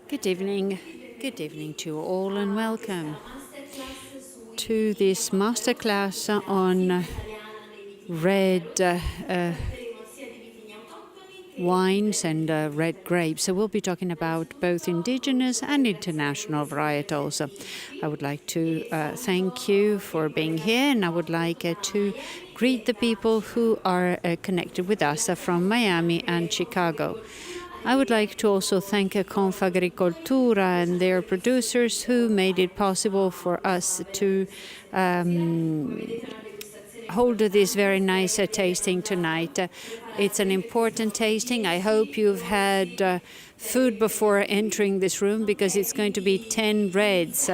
Good evening. Good evening to you all and welcome to this masterclass on red wines and red grapes. So we'll be talking about both indigenous and international varietals. I would like to thank you for being here, and I would like to greet the people who are connected with us from Miami and Chicago. I would like to also thank Confagricoltura and their producers who made it possible for us to hold this very nice tasting tonight. It's an important tasting. I hope you've had food before entering this room because it's going to be 10 reds.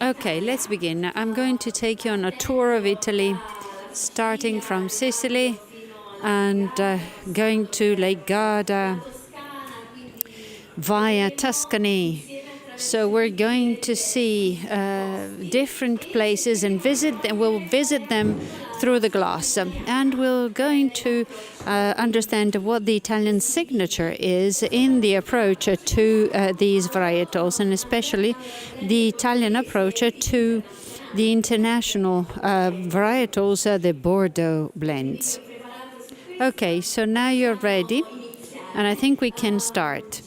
Okay, let's begin. I'm going to take you on a tour of Italy, starting from Sicily and going to Lake Garda via Tuscany. So we're going to see different places and we'll visit them through the glass. And we're going to understand what the Italian signature is in the approach to these varietals, and especially the Italian approach to the international varietals, the Bordeaux blends. Okay, so now you're ready, and I think we can start.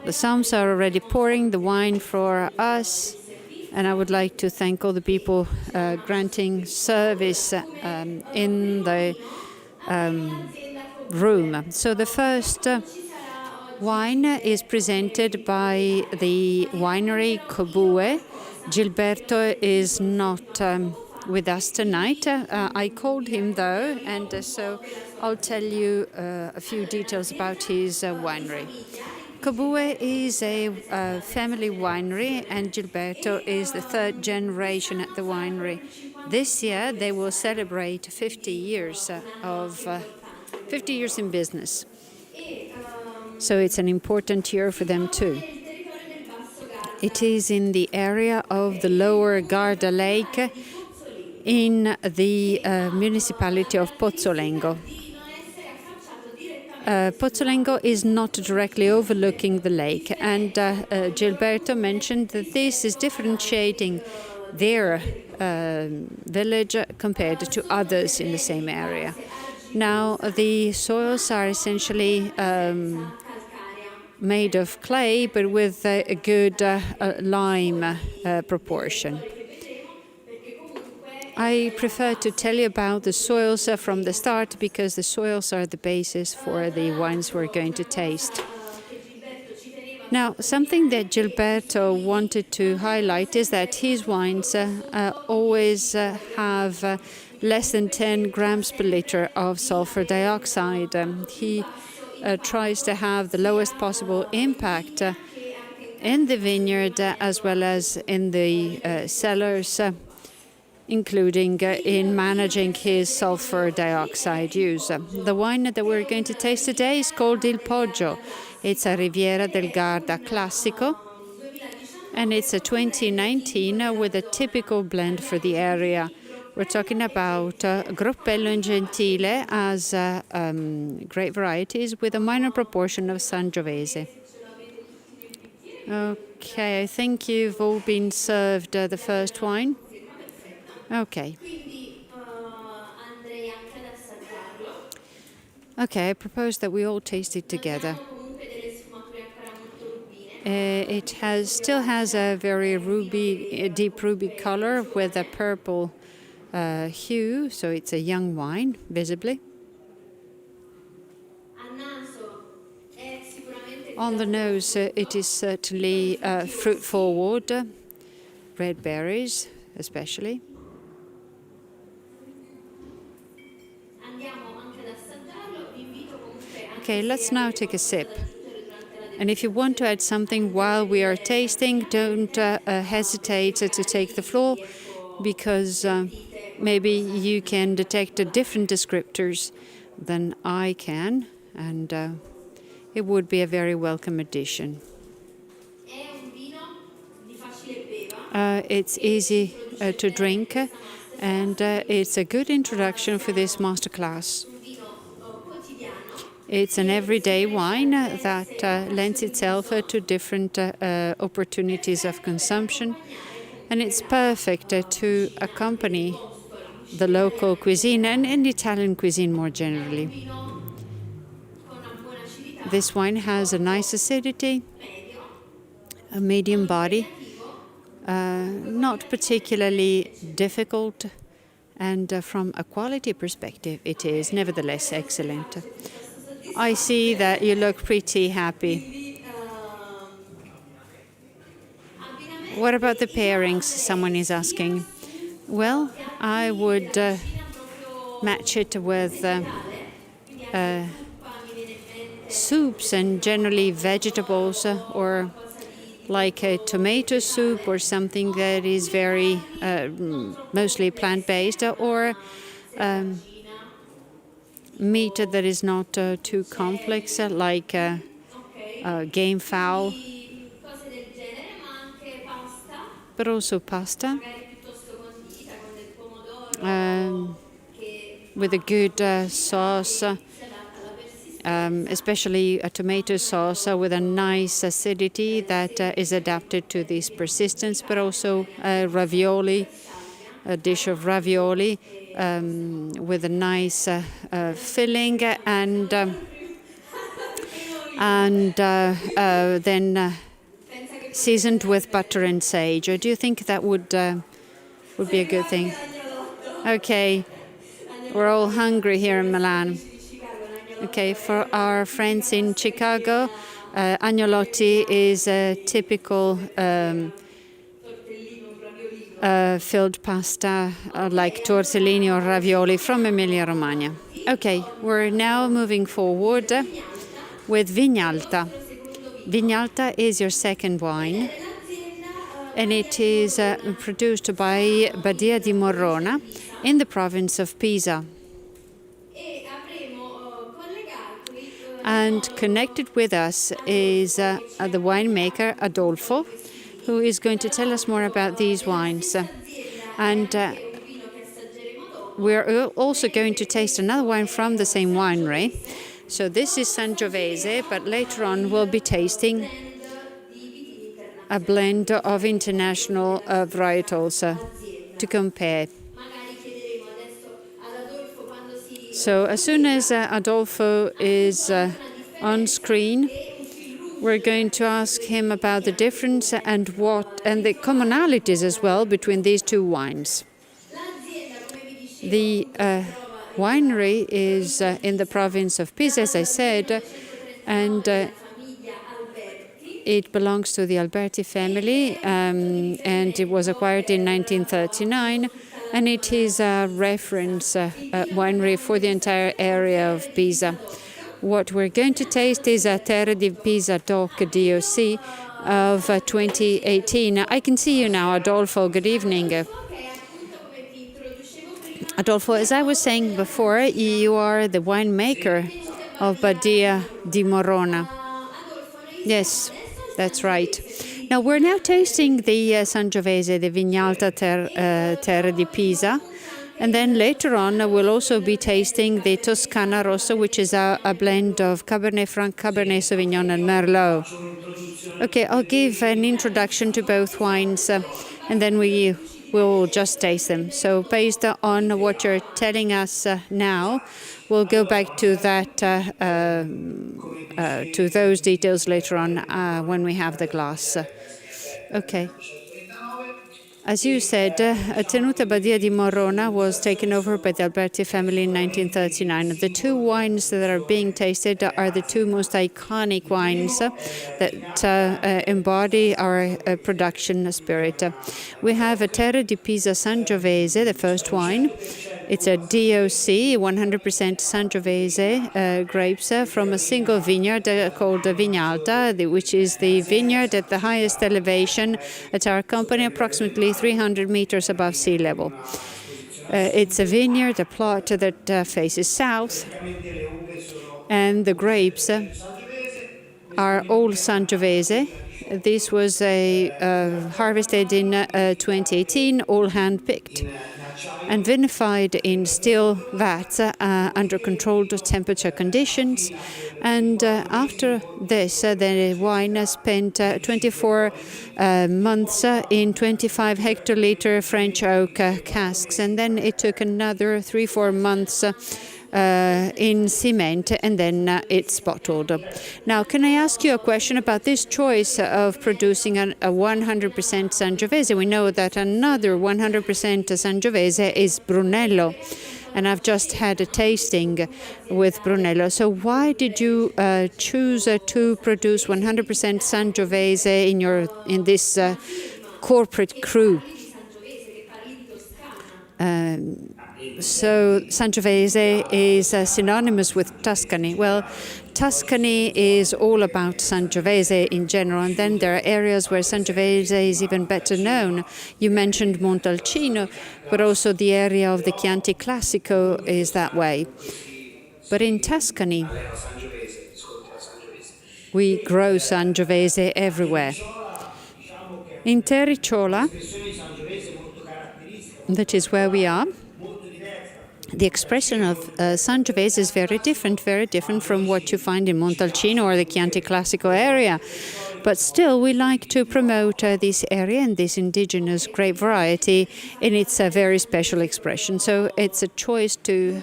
The Psalms are already pouring the wine for us, and I would like to thank all the people granting service in the room. So the first wine is presented by the winery Cobue. Gilberto is not with us tonight. I called him though, and so I'll tell you a few details about his winery. Cobue is a family winery, and Gilberto is the third generation at the winery. This year they will celebrate 50 years in business. So it's an important year for them too. It is in the area of the lower Garda Lake, in the municipality of Pozzolengo. Pozzolengo is not directly overlooking the lake, and Gilberto mentioned that this is differentiating their village compared to others in the same area. Now, the soils are essentially made of clay, but with a good lime proportion. I prefer to tell you about the soils from the start because the soils are the basis for the wines we're going to taste. Now, something that Gilberto wanted to highlight is that his wines always have less than 10 grams per liter of sulfur dioxide. He tries to have the lowest possible impact in the vineyard as well as in the cellars, including in managing his sulfur dioxide use. The wine that we're going to taste today is called Il Poggio. It's a Riviera del Garda Classico, and it's a 2019 with a typical blend for the area. We're talking about Gruppello and Gentile as great varieties with a minor proportion of Sangiovese. Okay, I think you've all been served the first wine. Okay. Okay, I propose that we all taste it together. It still has a very deep ruby color with a purple hue, so it's a young wine, visibly. On the nose, it is certainly fruit forward, red berries especially. Okay, let's now take a sip. And if you want to add something while we are tasting, don't hesitate to take the floor, because maybe you can detect different descriptors than I can, and it would be a very welcome addition. It's easy to drink, and it's a good introduction for this masterclass. It's an everyday wine that lends itself to different opportunities of consumption, and it's perfect to accompany the local cuisine and Italian cuisine more generally. This wine has a nice acidity, a medium body, not particularly difficult, and from a quality perspective, it is nevertheless excellent. I see that you look pretty happy. What about the pairings, someone is asking? Well, I would match it with soups and generally vegetables, or like a tomato soup or something that is very mostly plant-based, or meat that is not too complex, like game fowl, but also pasta with a good sauce, especially a tomato sauce with a nice acidity that is adapted to this persistence, but also ravioli, a dish of ravioli with a nice filling, and then seasoned with butter and sage. Do you think that would be a good thing? Okay, we're all hungry here in Milan. Okay, for our friends in Chicago, agnolotti is a typical filled pasta like tortellini or ravioli from Emilia-Romagna. Okay, we're now moving forward with Vignalta. Vignalta is your second wine, and it is produced by Badia di Morrona in the province of Pisa. And connected with us is the winemaker Adolfo, who is going to tell us more about these wines. And we're also going to taste another wine from the same winery. So this is Sangiovese, but later on we'll be tasting a blend of international varietals to compare. So as soon as Adolfo is on screen, we're going to ask him about the difference and the commonalities as well between these two wines. The winery is in the province of Pisa, as I said, and it belongs to the Alberti family, and it was acquired in 1939, and it is a reference winery for the entire area of Pisa. What we're going to taste is a Terra di Pisa DOC DOC of 2018. I can see you now, Adolfo. Good evening. Adolfo, as I was saying before, you are the winemaker of Badia di Morrona. Yes, that's right. Now, we're now tasting the Sangiovese, the Vignalta Terra di Pisa. And then later on, we'll also be tasting the Toscana Rosso, which is a blend of Cabernet Franc, Cabernet Sauvignon, and Merlot. Okay, I'll give an introduction to both wines, and then we will just taste them. So based on what you're telling us now, we'll go back to that, to those details later on when we have the glass. Okay. As you said, Tenuta Badia di Morrona was taken over by the Alberti family in 1939. The two wines that are being tasted are the two most iconic wines that embody our production spirit. We have a Terra di Pisa Sangiovese, the first wine. It's a DOC, 100% Sangiovese grapes from a single vineyard called Vignalta, which is the vineyard at the highest elevation at our company, approximately 300 meters above sea level. It's a vineyard, a plot that faces south, and the grapes are all Sangiovese, This was harvested in 2018, all hand-picked, and vinified in steel vats under controlled temperature conditions. And after this, the wine spent 24 months in 25 hectoliter French oak casks, and then it took another 3-4 months in cement, and then it's bottled. Now, can I ask you a question about this choice of producing a 100% Sangiovese? We know that another 100% Sangiovese is Brunello, and I've just had a tasting with Brunello. So why did you choose to produce 100% Sangiovese in this corporate crew? So Sangiovese is synonymous with Tuscany. Well, Tuscany is all about Sangiovese in general, and then there are areas where Sangiovese is even better known. You mentioned Montalcino, but also the area of the Chianti Classico is that way. But in Tuscany, we grow Sangiovese everywhere. In Terriciola, that is where we are, the expression of Sangiovese is very different from what you find in Montalcino or the Chianti Classico area. But still, we like to promote this area and this indigenous grape variety in its very special expression. So it's a choice to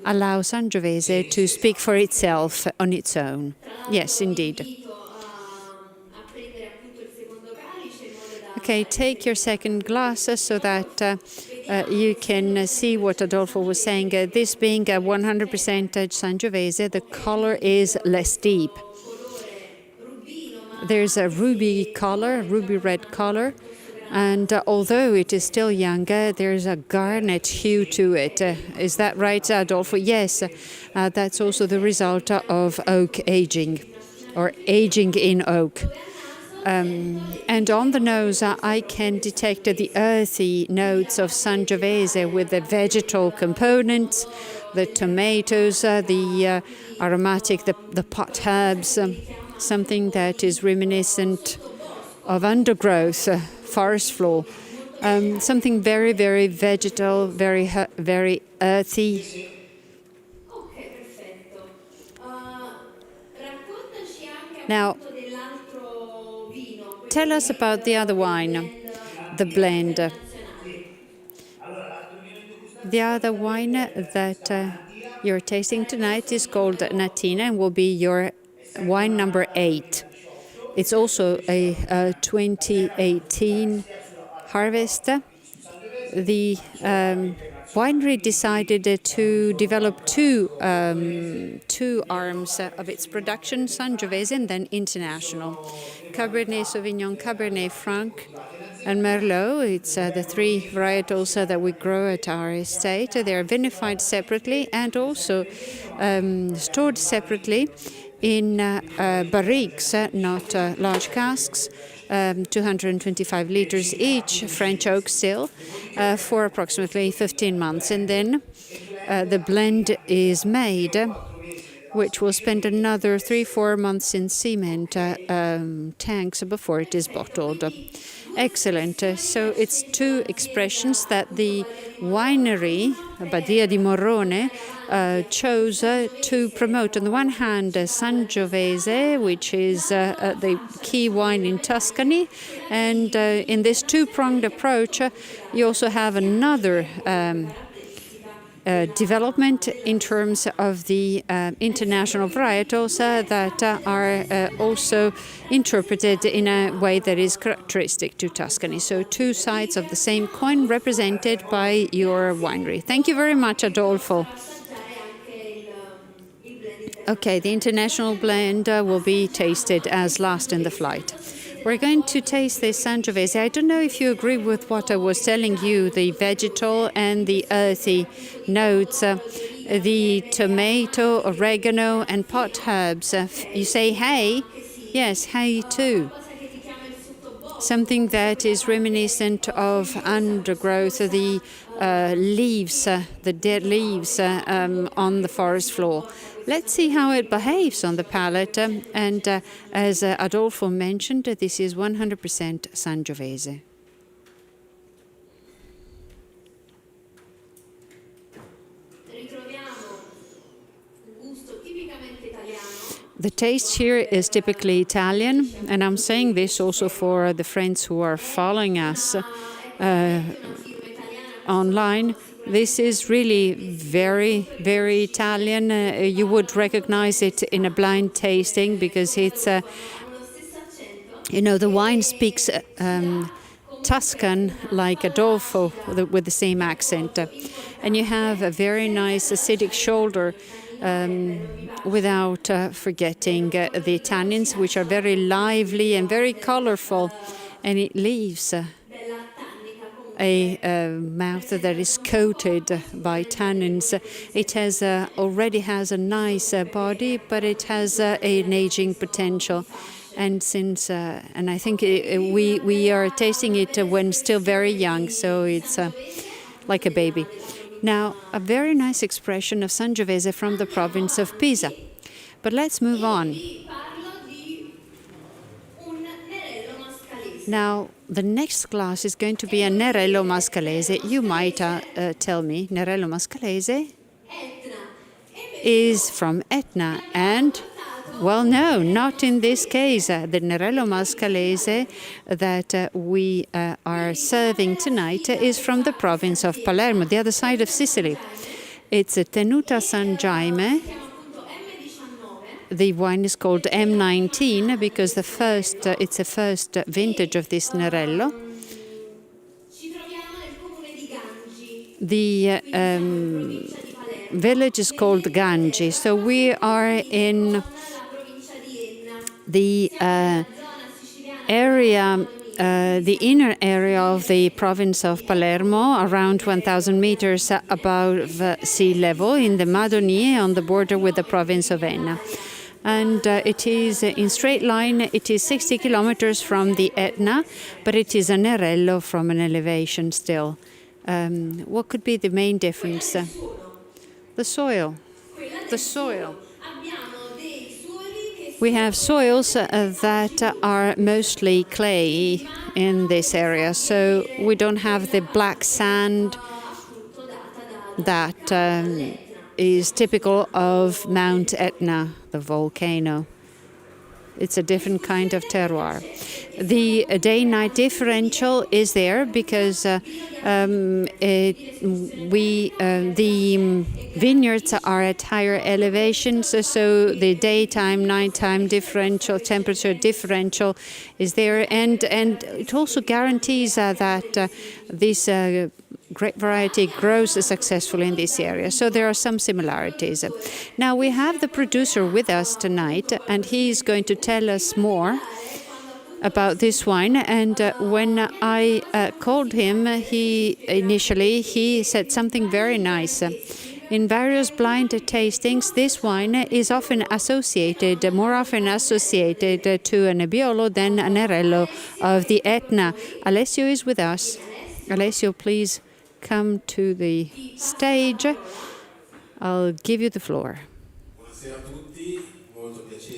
allow Sangiovese to speak for itself on its own. Yes, indeed. Okay, take your second glass so that you can see what Adolfo was saying. This being a 100% Sangiovese, the color is less deep. There's a ruby color, ruby red color, and although it is still younger, there's a garnet hue to it. Is that right, Adolfo? Yes, that's also the result of oak aging, or aging in oak. And on the nose, I can detect the earthy notes of Sangiovese with the vegetal components, the tomatoes, the aromatic, the pot herbs, something that is reminiscent of undergrowth, forest floor, something very, very vegetal, very earthy. Now, tell us about the other wine, the blend. The other wine that you're tasting tonight is called Natina and will be your wine number 8. It's also a 2018 harvest. The winery decided to develop two arms of its production, Sangiovese and then international. Cabernet Sauvignon, Cabernet Franc, and Merlot. It's the 3 varietals that we grow at our estate. They are vinified separately and also stored separately in barriques, not large casks, 225 liters each, French oak still, for approximately 15 months. And then the blend is made, which will spend another 3-4 months in cement tanks before it is bottled. Excellent. So it's 2 expressions that the winery, Badia di Morrone, chose to promote. On the one hand, Sangiovese, which is the key wine in Tuscany, and in this 2-pronged approach, you also have another development in terms of the international varietals that are also interpreted in a way that is characteristic to Tuscany. So 2 sides of the same coin represented by your winery. Thank you very much, Adolfo. Okay, the international blend will be tasted as last in the flight. We're going to taste this Sangiovese. I don't know if you agree with what I was telling you, the vegetal and the earthy notes, the tomato, oregano, and pot herbs. You say hay? Yes, hay too. something that is reminiscent of undergrowth, the leaves, the dead leaves on the forest floor. Let's see how it behaves on the palate. And as Adolfo mentioned, this is 100% Sangiovese. The taste here is typically Italian, and I'm saying this also for the friends who are following us online. This is really very, very Italian. You would recognize it in a blind tasting because it's, the wine speaks Tuscan like Adolfo with the same accent. And you have a very nice acidic shoulder without forgetting the tannins, which are very lively and very colorful. And it leaves a mouth that is coated by tannins. It has already has a nice body, but it has an aging potential. And since and I think we are tasting it when still very young, so it's like a baby. Now, a very nice expression of Sangiovese from the province of Pisa. But let's move on. Now, the next glass is going to be a Nerello Mascalese. You might tell me, Nerello Mascalese is from Etna, and well, no, not in this case. The Nerello Mascalese that we are serving tonight is from the province of Palermo, the other side of Sicily. It's a Tenuta San Jaime. The wine is called M19 because it's the first vintage of this Nerello. The village is called Gangi. So we are in the area, the inner area of the province of Palermo, around 1,000 meters above sea level, in the Madonie, on the border with the province of Enna. And it is in straight line, it is 60 kilometers from the Etna, but it is a Nerello from an elevation still. What could be the main difference? The soil. The soil. We have soils that are mostly clay in this area, so we don't have the black sand that is typical of Mount Etna, the volcano. It's a different kind of terroir. The day-night differential is there because the vineyards are at higher elevations, so the daytime, nighttime differential, temperature differential is there, and it also guarantees that this grape variety grows successfully in this area. So there are some similarities. Now we have the producer with us tonight, and he's going to tell us more about this wine. And when I called him, he said something very nice. In various blind tastings, this wine is more often associated to a Nebbiolo than a Nerello of the Etna. Alessio is with us. Alessio, please come to the stage. I'll give you the floor.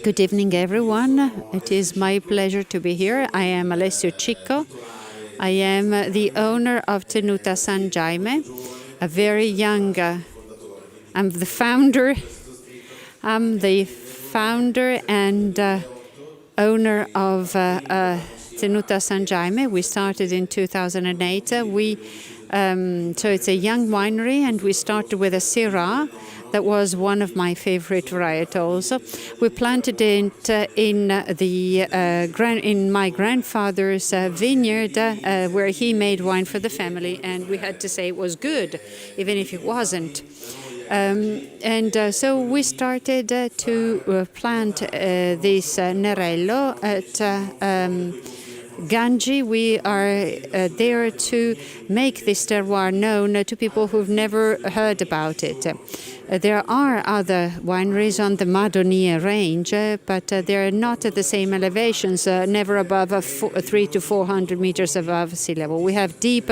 Good evening, everyone. It is my pleasure to be here. I am Alessio Cicco. I am the owner of Tenuta San Jaime, a very young. I'm the founder. I'm the founder and owner of Tenuta San Jaime. We started in 2008. So it's a young winery, and we started with a Syrah. That was one of my favorite varietals. We planted it in my grandfather's vineyard, where he made wine for the family, and we had to say it was good, even if it wasn't. So we started to plant this Nerello at Ganji, we are there to make this terroir known to people who've never heard about it. There are other wineries on the Madonia range, but they're not at the same elevations, never above 300 to 400 meters above sea level. We have deep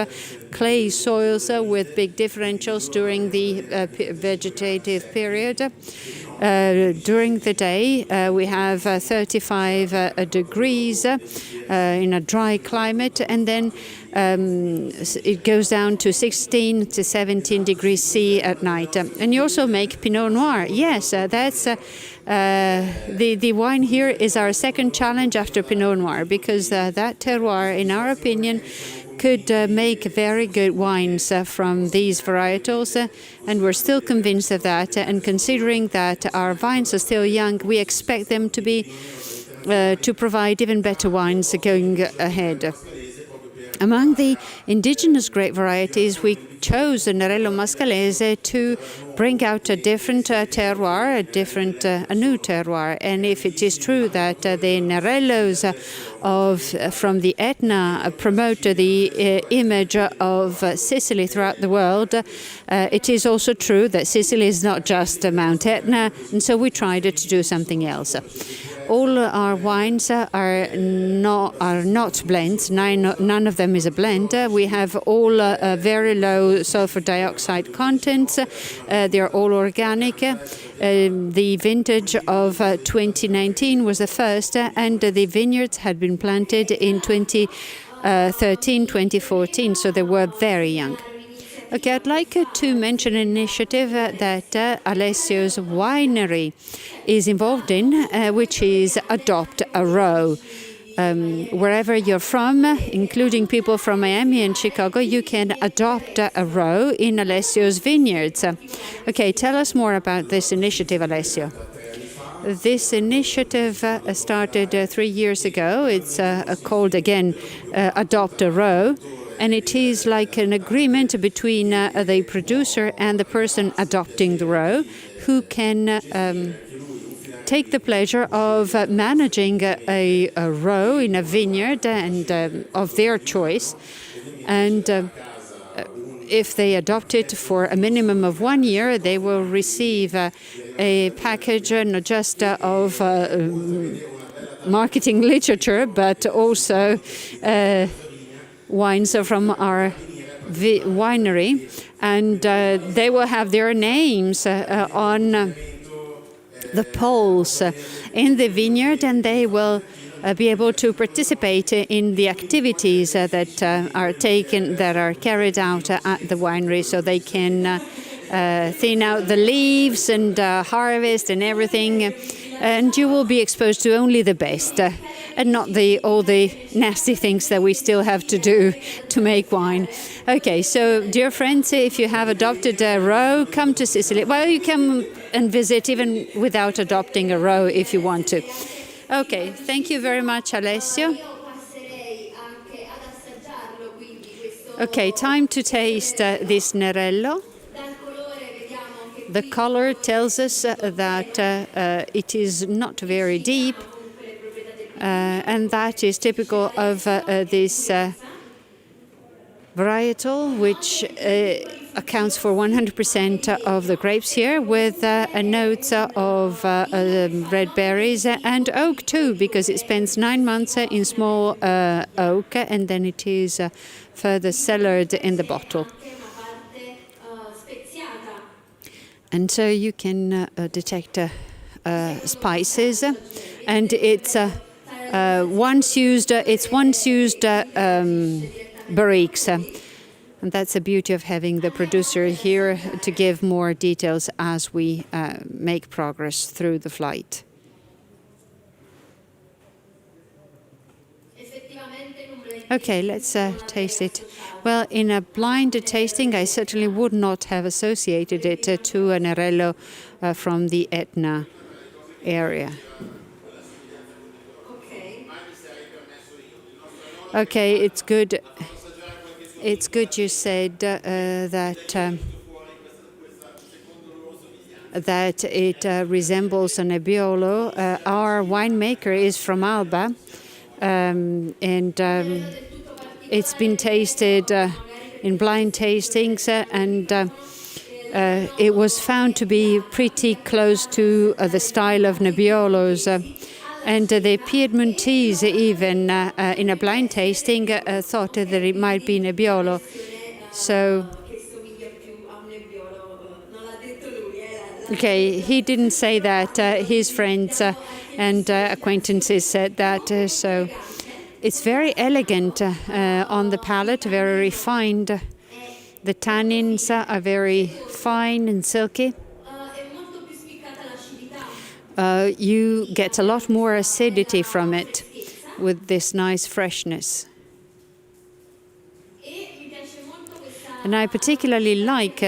clay soils with big differentials during the vegetative period. During the day, we have 35 degrees in a dry climate, and then it goes down to 16 to 17 degrees C at night. And you also make Pinot Noir. Yes, that's the wine here is our second challenge after Pinot Noir, because that terroir, in our opinion, could make very good wines from these varietals, and we're still convinced of that. And considering that our vines are still young, we expect them to be to provide even better wines going ahead. Among the indigenous grape varieties, we chose the Nerello Mascalese to bring out a different terroir, a new terroir. And if it is true that the Nerellos from the Etna promote the image of Sicily throughout the world, it is also true that Sicily is not just Mount Etna, and so we tried to do something else. All our wines are not blends. None of them is a blend. We have all very low sulfur dioxide contents. They're all organic. The vintage of 2019 was the first, and the vineyards had been planted in 2013, 2014, so they were very young. Okay, I'd like to mention an initiative that Alessio's winery is involved in, which is Adopt a Row. Wherever you're from, including people from Miami and Chicago, you can adopt a row in Alessio's vineyards. Okay, tell us more about this initiative, Alessio. This initiative started 3 years ago. It's called, again, Adopt a Row. And it is like an agreement between the producer and the person adopting the row, who can take the pleasure of managing a row in a vineyard and of their choice. And if they adopt it for a minimum of 1 year, they will receive a package not just of marketing literature, but also wines from our winery, and they will have their names on the poles in the vineyard, and they will be able to participate in the activities that are carried out at the winery, so they can thin out the leaves and harvest and everything, and you will be exposed to only the best. And not all the nasty things that we still have to do to make wine. Okay, so dear friends, if you have adopted a row, come to Sicily. Well, you come and visit even without adopting a row if you want to. Okay, thank you very much, Alessio. Okay, time to taste this Nerello. The color tells us that it is not very deep. And that is typical of this varietal, which accounts for 100% of the grapes here, with notes of red berries and oak too, because it spends 9 months in small oak, and then it is further cellared in the bottle. And so you can detect spices, and it's once used barriques, and that's the beauty of having the producer here to give more details as we make progress through the flight. Okay, let's taste it. Well, in a blind tasting, I certainly would not have associated it to a Nerello from the Etna area. Okay, it's good. It's good you said that it resembles a Nebbiolo. Our winemaker is from Alba, It's been tasted in blind tastings, and it was found to be pretty close to the style of Nebbiolos. And the Piedmontese, even in a blind tasting, thought that it might be Nebbiolo. So, okay, he didn't say that. His friends and acquaintances said that. So, it's very elegant on the palate, very refined. The tannins are very fine and silky. You get a lot more acidity from it with this nice freshness. And I particularly like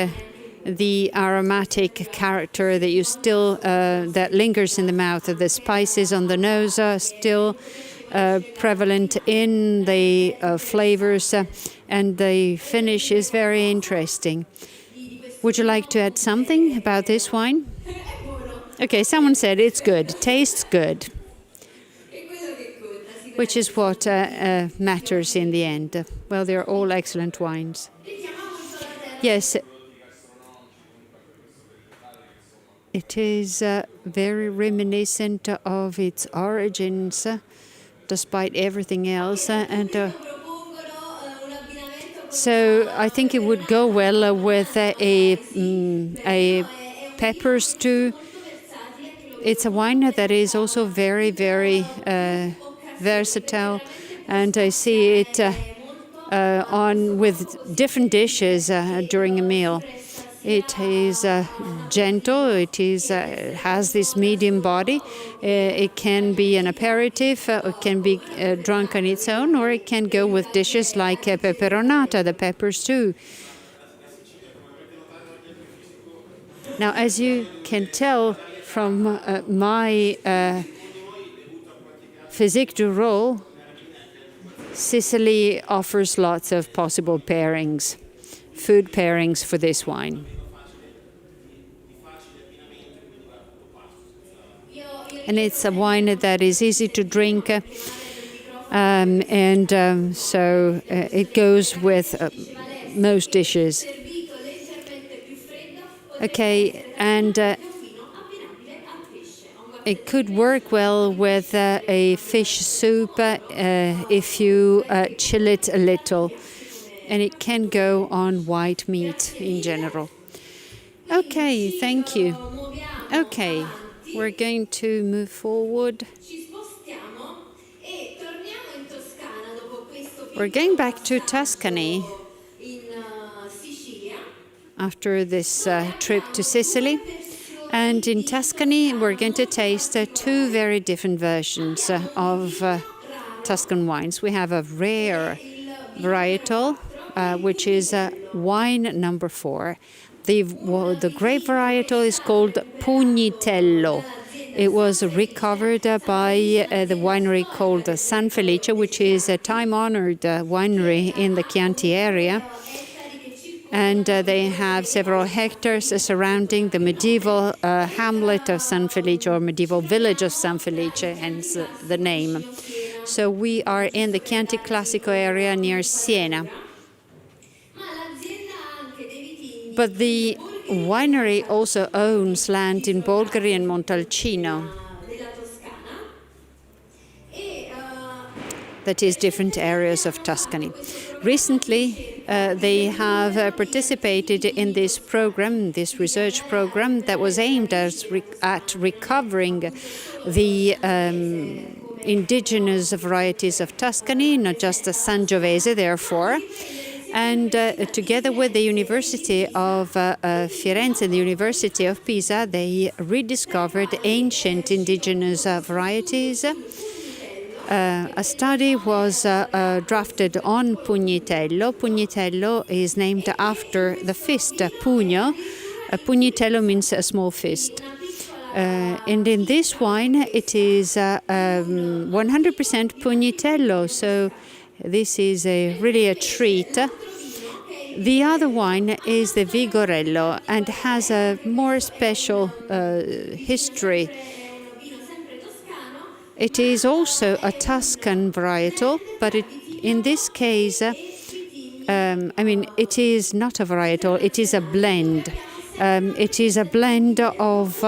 the aromatic character that you still that lingers in the mouth. The spices on the nose are still prevalent in the flavors, and the finish is very interesting. Would you like to add something about this wine? Okay, someone said it's good, tastes good, which is what matters in the end. Well, they're all excellent wines. Yes, it is very reminiscent of its origins, despite everything else. So I think it would go well with a pepper stew. It's a wine that is also very, very versatile, and I see it on with different dishes during a meal. It is gentle. It is has this medium body. It can be an aperitif. It can be drunk on its own, or it can go with dishes like peperonata, the pepper stew. Now, as you can tell from my physique du rôle, Sicily offers lots of possible pairings, food pairings for this wine. And it's a wine that is easy to drink, so it goes with most dishes. Okay, and it could work well with a fish soup if you chill it a little, and it can go on white meat in general. Okay, thank you. Okay, we're going to move forward. We're going back to Tuscany after this trip to Sicily. And in Tuscany, we're going to taste two very different versions of Tuscan wines. We have a rare varietal, which is wine number 4. The grape varietal is called Pugnitello. It was recovered by the winery called San Felice, which is a time-honored winery in the Chianti area. And they have several hectares surrounding the medieval hamlet of San Felice, or medieval village of San Felice, hence the name. So we are in the Chianti Classico area near Siena. But the winery also owns land in Bolgheri and Montalcino. That is, different areas of Tuscany. Recently, they have participated in this program, this research program that was aimed at recovering the indigenous varieties of Tuscany, not just the Sangiovese, therefore. And together with the University of Firenze and the University of Pisa, they rediscovered ancient indigenous varieties. A study was drafted on Pugnitello. Pugnitello is named after the fist, pugno. Pugnitello means a small fist. And in this wine, it is 100% Pugnitello, so this is really a treat. The other wine is the Vigorello and has a more special history. It is also a Tuscan varietal, but in this case, it is not a varietal, it is a blend. It is a blend of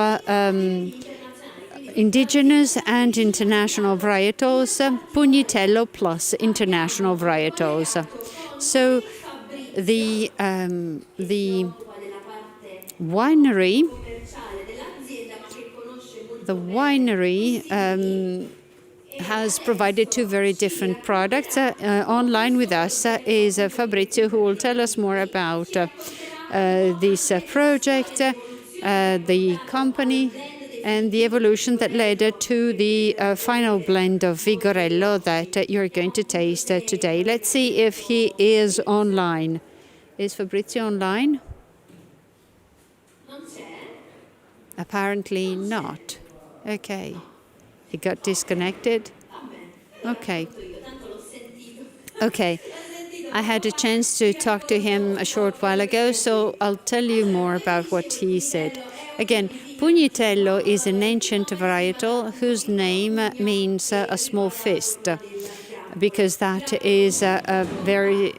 indigenous and international varietals, Pugnitello plus international varietals. So the winery has provided two very different products. Online with us is Fabrizio, who will tell us more about this project, the company, and the evolution that led to the final blend of Vigorello that you're going to taste today. Let's see if he is online. Is Fabrizio online? Apparently not. Okay. He got disconnected? Okay. Okay. I had a chance to talk to him a short while ago, so I'll tell you more about what he said. Again, Pugnitello is an ancient varietal whose name means a small fist, because that is a very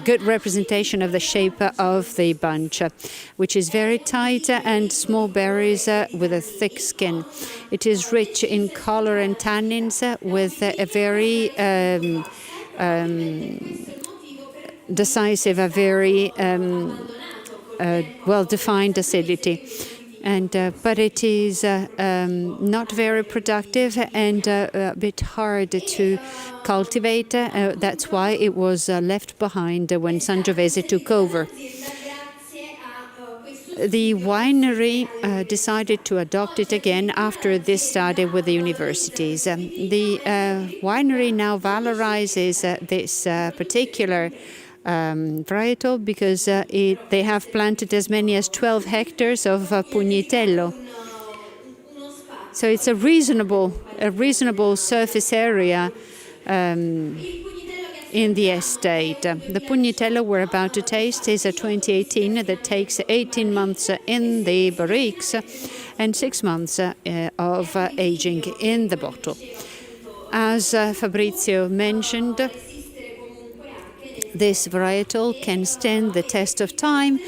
good representation of the shape of the bunch, which is very tight and small berries with a thick skin. It is rich in color and tannins with a very decisive, a very well-defined acidity. But it is not very productive and a bit hard to cultivate. That's why it was left behind when Sangiovese took over. The winery decided to adopt it again after this study with the universities. The winery now valorizes this particular varietal because they have planted as many as 12 hectares of Pugnitello. So it's a reasonable surface area in the estate. The Pugnitello we're about to taste is a 2018 that takes 18 months in the barriques and 6 months of aging in the bottle. As Fabrizio mentioned, this varietal can stand the test of time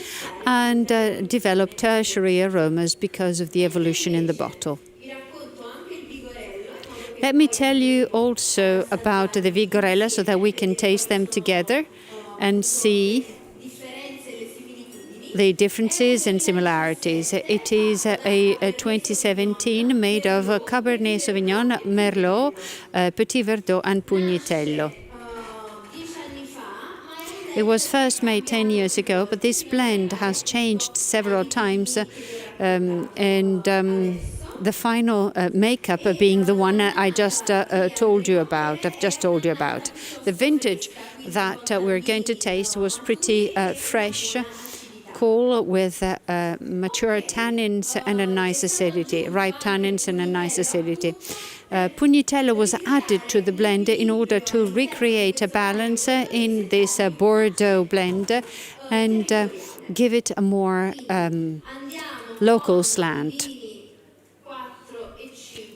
and develop tertiary aromas because of the evolution in the bottle. Let me tell you also about the Vigorella so that we can taste them together and see the differences and similarities. It is a 2017 made of Cabernet Sauvignon, Merlot, Petit Verdot and Pugnitello. It was first made 10 years ago, but this blend has changed several times, the final makeup being the one I just told you about. The vintage that we're going to taste was pretty fresh, cool, with mature tannins and a nice acidity, ripe tannins and a nice acidity. Pugnitello was added to the blend in order to recreate a balance in this Bordeaux blend and give it a more local slant.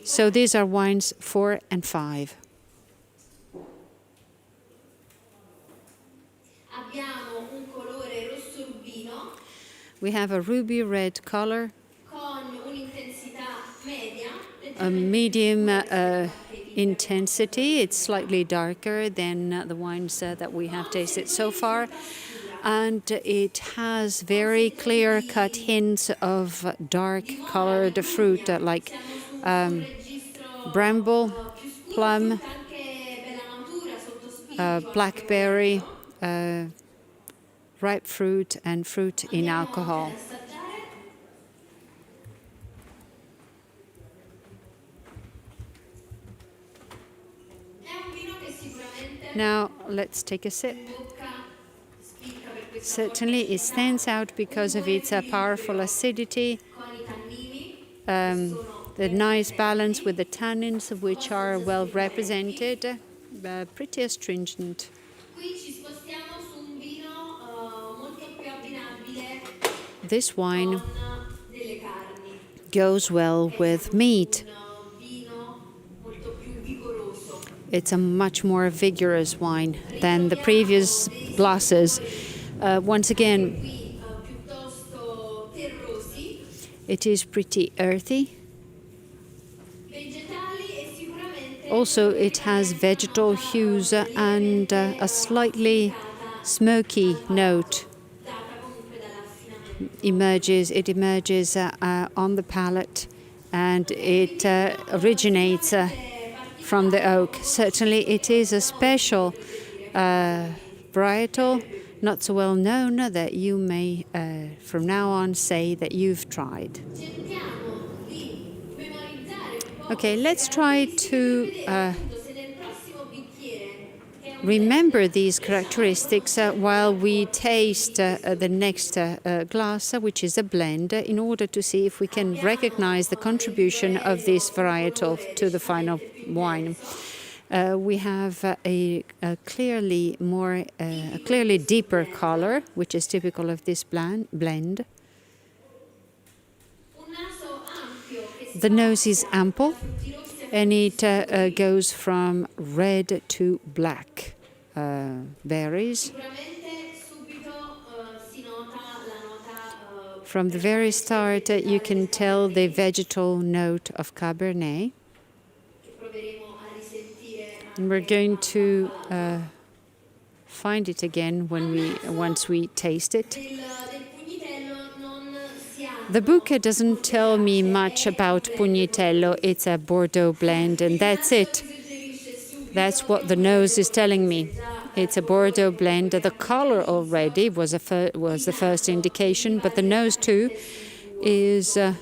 So these are wines 4 and 5. We have a ruby red color, a medium intensity. It's slightly darker than the wines that we have tasted so far. And it has very clear-cut hints of dark-colored fruit like bramble, plum, blackberry, ripe fruit, and fruit in alcohol. Now, let's take a sip. Certainly, it stands out because of its powerful acidity, the nice balance with the tannins, which are well represented, pretty astringent. This wine goes well with meat. It's a much more vigorous wine than the previous glasses. Once again, it is pretty earthy. Also, it has vegetal hues and a slightly smoky note. It emerges on the palate, and it originates from the oak. Certainly, it is a special varietal, not so well known, that you may, from now on, say that you've tried. Okay, let's try to remember these characteristics while we taste the next glass, which is a blend, in order to see if we can recognize the contribution of this varietal to the final wine. We have a clearly deeper color, which is typical of this blend. The nose is ample, and it goes from red to black berries. From the very start, you can tell the vegetal note of Cabernet. And we're going to find it again once we taste it. The book doesn't tell me much about Pugnitello. It's a Bordeaux blend, and that's it. That's what the nose is telling me. It's a Bordeaux blend. The color already was the first indication, but the nose too is a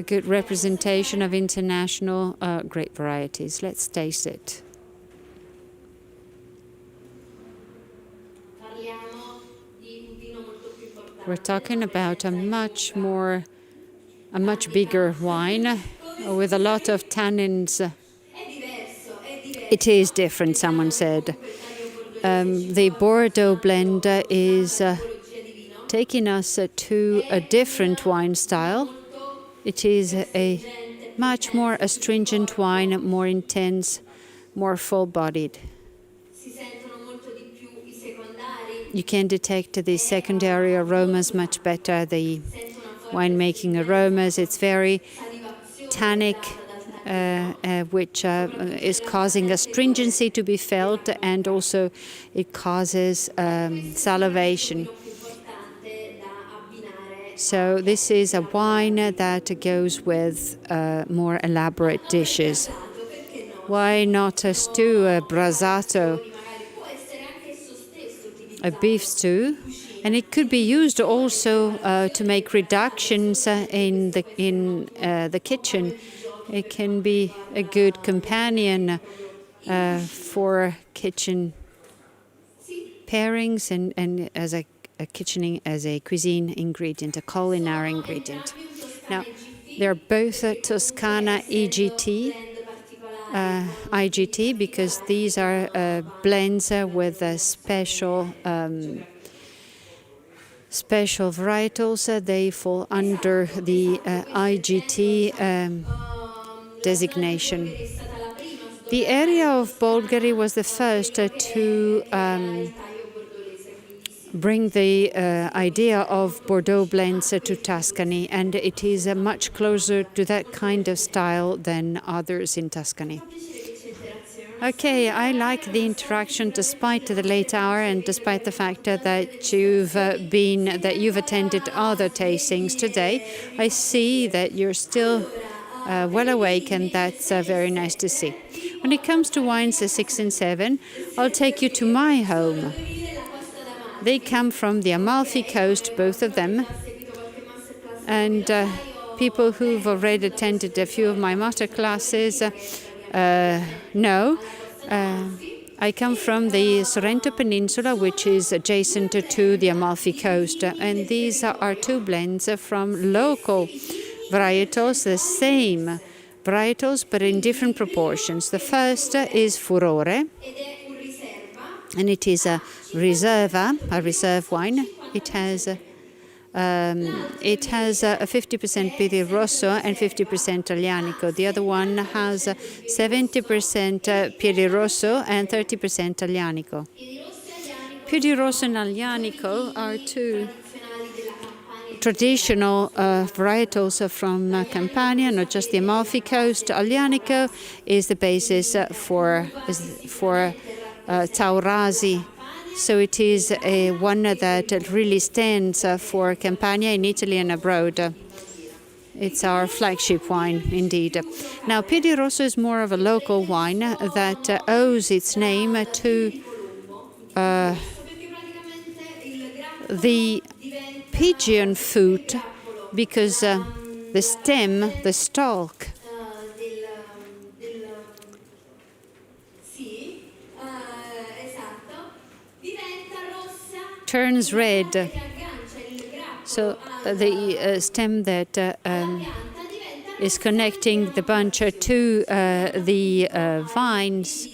good representation of international grape varieties. Let's taste it. We're talking about a much bigger wine with a lot of tannins. It is different, someone said. The Bordeaux blend is taking us to a different wine style. It is a much more astringent wine, more intense, more full-bodied. You can detect the secondary aromas much better, the winemaking aromas. It's very tannic, which is causing astringency to be felt, and also it causes salivation. So this is a wine that goes with more elaborate dishes. Why not a stew, a brasato, a beef stew? And it could be used also to make reductions in the kitchen. It can be a good companion for kitchen pairings and as a cuisine ingredient, a culinary ingredient. Now, they're both Toscana IGT, because these are blends with special varietals. They fall under the IGT designation. The area of Bolgheri was the first to bring the idea of Bordeaux blends to Tuscany, and it is much closer to that kind of style than others in Tuscany. Okay, I like the interaction despite the late hour and despite the fact that you've attended other tastings today. I see that you're still well awake, and that's very nice to see. When it comes to wines 6 and 7, I'll take you to my home. They come from the Amalfi Coast, both of them, and people who've already attended a few of my master classes know. I come from the Sorrento Peninsula, which is adjacent to the Amalfi Coast, and these are two blends from local varietals, the same varietals but in different proportions. The first is Furore, and it is a reserve wine. It has It has a 50% Piedi Rosso and 50% Aglianico. The other one has 70% Piedi Rosso and 30% Aglianico. Piedi Rosso and Aglianico are two traditional varietals from Campania, not just the Amalfi Coast. Aglianico is the basis for Taurasi. So it is one that really stands for Campania in Italy and abroad. It's our flagship wine, indeed. Now, Piedi Rosso is more of a local wine that owes its name to the pigeon foot, because the stem, the stalk, turns red. So the stem that is connecting the bunch to the vines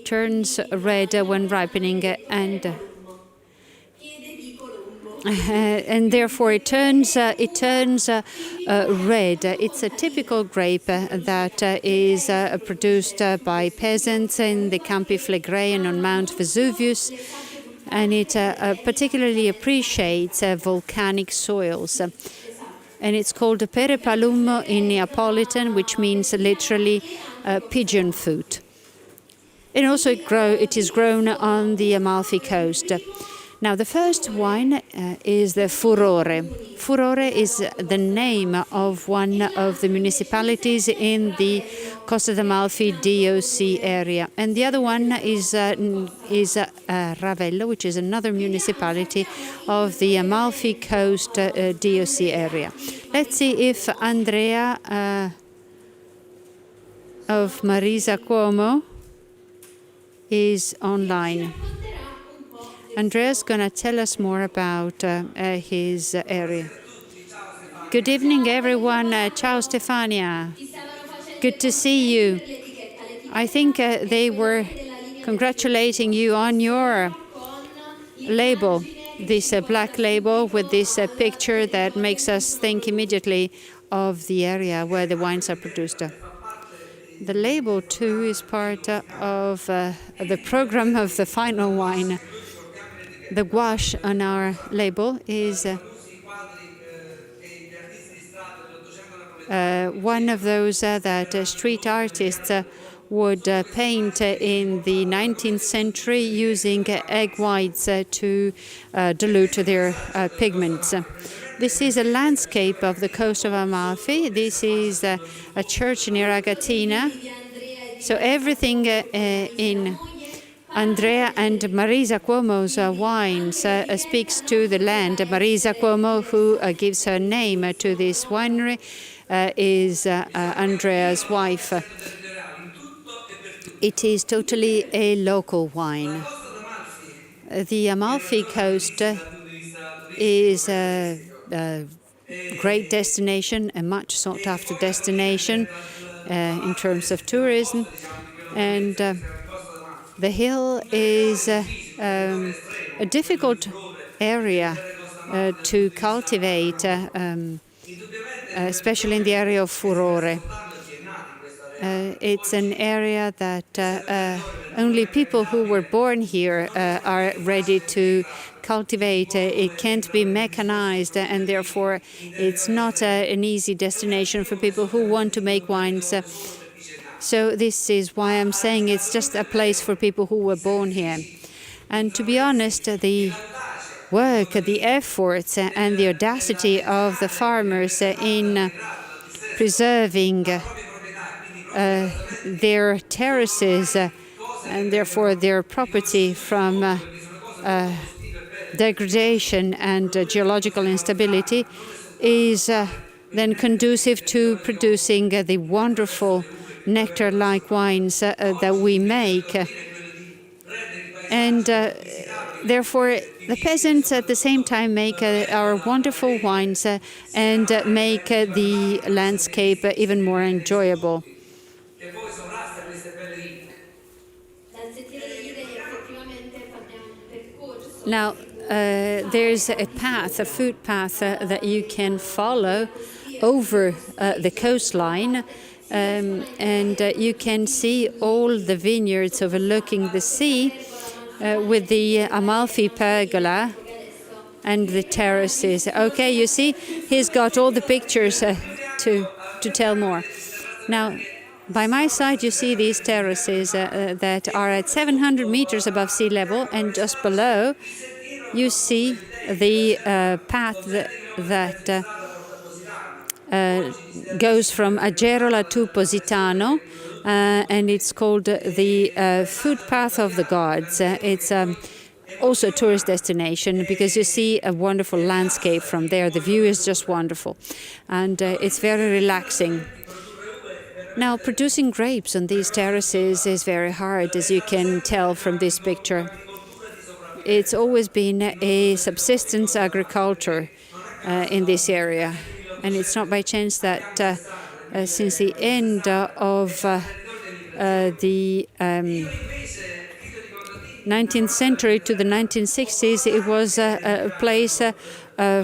turns red when ripening, and therefore it turns red. It's a typical grape that is produced by peasants in the Campi Flegrean on Mount Vesuvius, and it particularly appreciates volcanic soils. And it's called Perepalummo in Neapolitan, which means literally pigeon foot. And also it is grown on the Amalfi Coast. Now, the first wine is the Furore. Furore is the name of one of the municipalities in the Costa d'Amalfi DOC area. And the other one is Ravello, which is another municipality of the Amalfi Coast DOC area. Let's see if Andrea of Marisa Cuomo is online. Andrea's going to tell us more about his area. Good evening, everyone. Ciao, Stefania. Good to see you. I think they were congratulating you on your label, this black label with this picture that makes us think immediately of the area where the wines are produced. The label, too, is part of the program of the final wine. The gouache on our label is one of those that street artists would paint in the 19th century using egg whites to dilute their pigments. This is a landscape of the coast of Amalfi. This is a church near Agatina. So everything in Andrea and Marisa Cuomo's wines speaks to the land. Marisa Cuomo, who gives her name to this winery, is Andrea's wife. It is totally a local wine. The Amalfi Coast is a great destination, a much sought-after destination in terms of tourism, and the hill is a difficult area to cultivate, especially in the area of Furore. It's an area that only people who were born here are ready to cultivate. It can't be mechanized, and therefore it's not an easy destination for people who want to make wines. So this is why I'm saying it's just a place for people who were born here. And to be honest, the work, the efforts, and the audacity of the farmers in preserving their terraces and therefore their property from degradation and geological instability is then conducive to producing the wonderful nectar-like wines that we make. And therefore, the peasants at the same time make our wonderful wines and make the landscape even more enjoyable. Now, there's a path, a food path that you can follow over the coastline, and you can see all the vineyards overlooking the sea with the Amalfi Pergola and the terraces. Okay, you see, he's got all the pictures to tell more. Now, by my side, you see these terraces that are at 700 meters above sea level, and just below, you see the path that goes from Agerola to Positano, and it's called the Food Path of the Gods. It's also a tourist destination because you see a wonderful landscape from there. The view is just wonderful, and it's very relaxing. Now, producing grapes on these terraces is very hard, as you can tell from this picture. It's always been a subsistence agriculture in this area. And it's not by chance that since the end of the 19th century to the 1960s, it was a place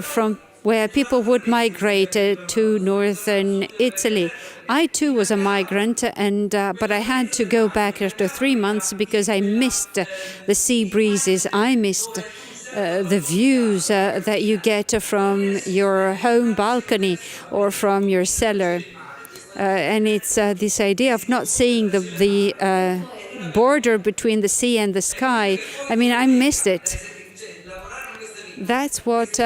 from where people would migrate to northern Italy. I too was a migrant, but I had to go back after 3 months because I missed the sea breezes. I missed the views that you get from your home balcony or from your cellar. And it's this idea of not seeing the border between the sea and the sky. I mean, I missed it. That's what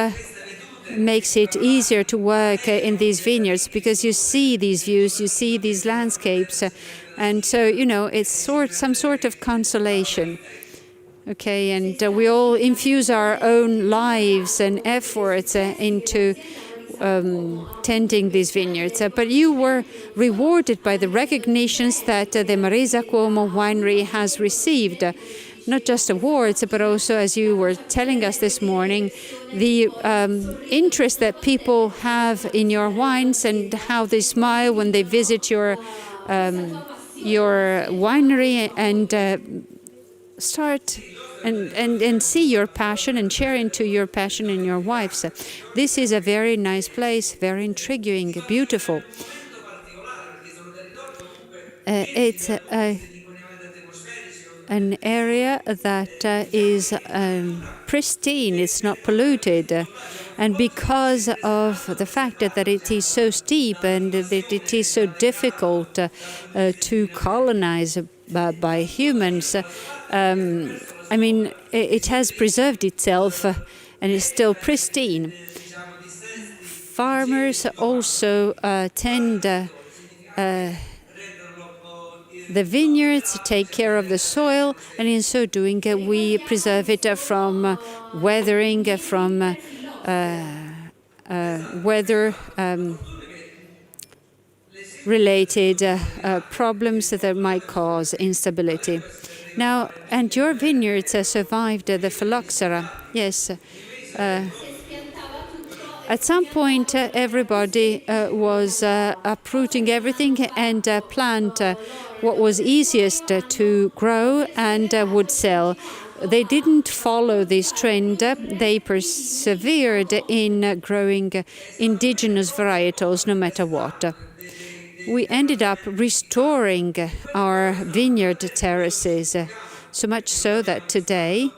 makes it easier to work in these vineyards, because you see these views, you see these landscapes, and so, you know, it's some sort of consolation. Okay, and we all infuse our own lives and efforts into tending these vineyards. But you were rewarded by the recognitions that the Marisa Cuomo winery has received. Not just awards, but also, as you were telling us this morning, the interest that people have in your wines and how they smile when they visit your winery and start and see your passion and share into your passion in your wives. This is a very nice place, very intriguing, beautiful. It's an area that is pristine, it's not polluted. And because of the fact that it is so steep and that it is so difficult to colonize by humans, I mean, it has preserved itself and is still pristine. Farmers also tend the vineyards, take care of the soil, and in so doing, we preserve it from weathering, from weather-related problems that might cause instability. Now, and your vineyards survived the phylloxera. Yes. At some point, everybody was uprooting everything and plant what was easiest to grow and would sell. They didn't follow this trend. They persevered in growing indigenous varietals no matter what. We ended up restoring our vineyard terraces, so much so that today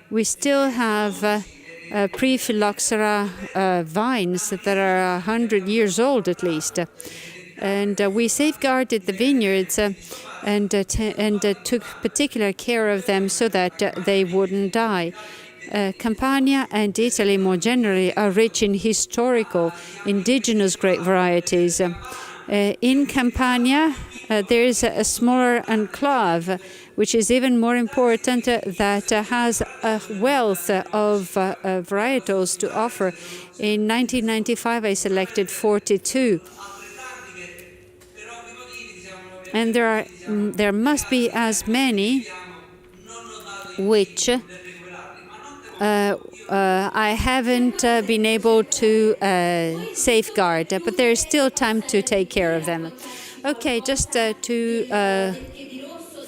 we still have pre-phylloxera vines that are 100 years old at least. And we safeguarded the vineyards and took particular care of them so that they wouldn't die. Campania and Italy more generally are rich in historical indigenous grape varieties. In Campania, there is a smaller enclave, which is even more important, that has a wealth of varietals to offer. In 1995, I selected 42. And there must be as many which I haven't been able to safeguard, but there's still time to take care of them. Okay, just to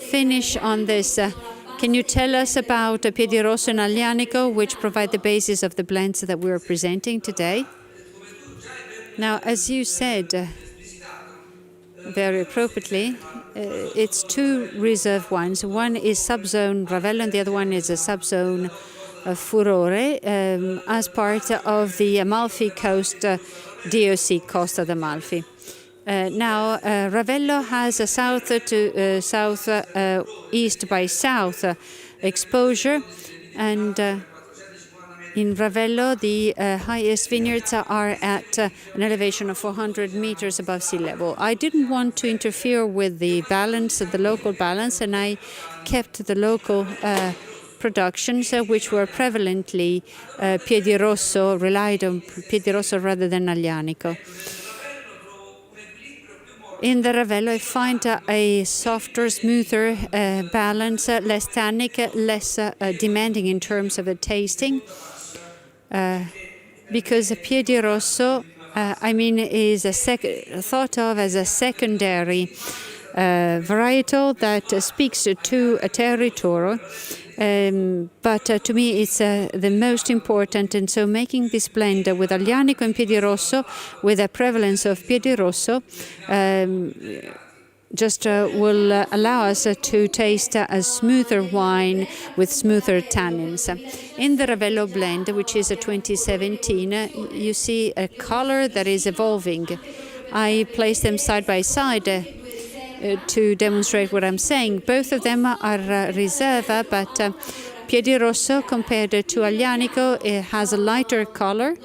finish on this Can you tell us about Piedirosso and Aglianico, which provide the basis of the blends that we are presenting today? Now, as you said very appropriately, it's two reserve wines. One is subzone Ravello, and the other one is a subzone Furore, as part of the Amalfi Coast DOC, Costa d'Amalfi. Now, Ravello has a south to south, east by south exposure, and in Ravello, the highest vineyards are at an elevation of 400 meters above sea level. I didn't want to interfere with the balance, the local balance, and I kept the local productions, which were prevalently Piedirosso, relied on Piedirosso rather than Aglianico. In the Ravello, I find a softer, smoother balance, less tannic, less demanding in terms of the tasting. Because Piedirosso, is thought of as a secondary varietal that speaks to a territory, but to me it's the most important. And so making this blend with Aglianico and Piedirosso, with a prevalence of Piedirosso, just will allow us to taste a smoother wine with smoother tannins. In the Ravello blend, which is a 2017, you see a color that is evolving. I place them side by side to demonstrate what I'm saying. Both of them are Riserva, but Piedirosso compared to Aglianico, it has a lighter color.